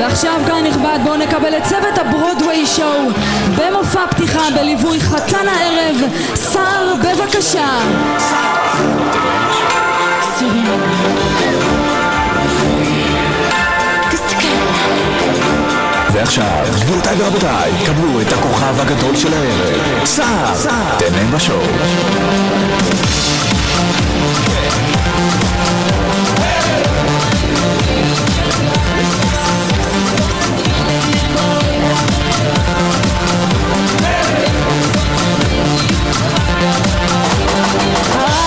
ועכשיו קהל נכבד, בואו נקבל את צוות הברודוויי שואו במופע פתיחה בליווי חתן הערב, שר, בבקשה. ועכשיו, גבירותיי ורבותיי, קבלו את הכוכב הגדול של הערב, שר, תהנה בשואו.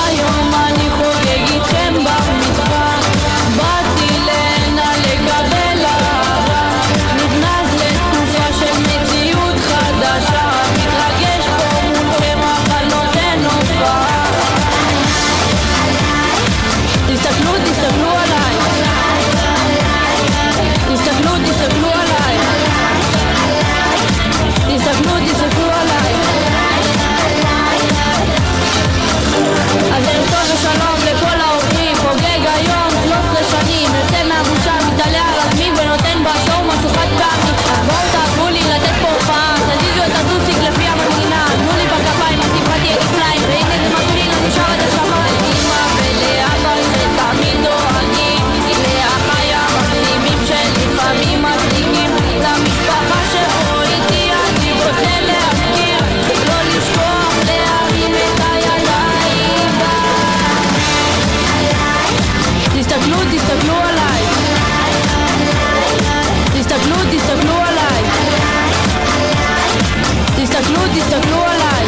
היום אני חוגג איתכם במטבח, באתי להנה לקבל אהבה, נכנס לתקופה של מציאות חדשה, מתרגש פה מולכם אבל נותן הופעה. תסתכלו, תסתכלו עליי, תסתכלו, תסתכלו עליי, תסתכלו, תסתכלו עליי. אז ערב טוב ושלום לכל האורחים, חוגג היום 13 שנים, יוצא מהבושה, מתעלה על עצמי ונותן בשואו משהו חד פעמי. בואו תעזרו לי לתת פה הופעה, תזיזו את הטוסיק לפי המנגינה, תנו לי בכפיים, הסיפרתי את פליים, והנה זה מתחיל, אני שר את השמיים. אמא ולאבא שתמיד דואגים, לאחיי המחלימים שלפעמים מצליקים, למשפחה שפה איתי אני רוצה להכיר, לא לשכוח להרים את הידיים. תסתכלו, תסתכלו עליי, תסתכלו, תסתכלו עליי, תסתכלו, תסתכלו עליי.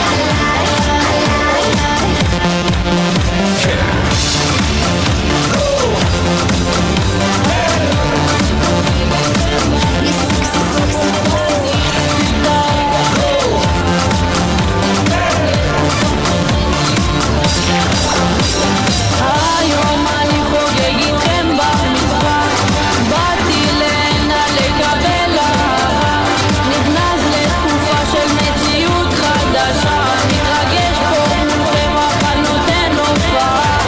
היום אני חוגג איתכם במטבח, באתי להנה לקבל אהבה, נכנס לתקופה של מציאות חדשה, מתרגש פה מולכם אבל נותן הופעה.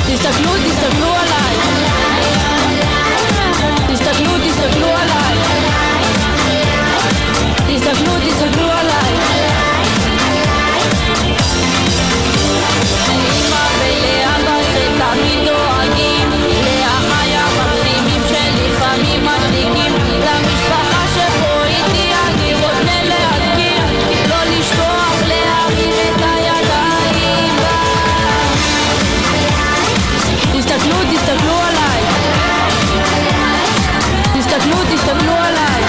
תסתכלו, תסתכלו עליי, תסתכלו, תסתכלו עליי, תסתכלו, תסתכלו עליי. לאמא ולאבא שתמיד דואגים, לאחיי המחלימים שלפעמים מצליקים, למשפחה שפה איתי אני רוצה להזכיר, לא לשכוח להרים את הידיים. תסתכלו, תסתכלו עליי, תסתכלו, תסתכלו עליי,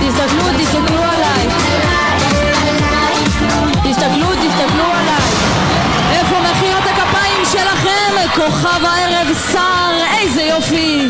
תסתכלו, תסתכלו עליי, תסתכלו, תסתכלו עליי. איפה מחיאות הכפיים שלכם? כוכב הערב, שר, איזה יופי.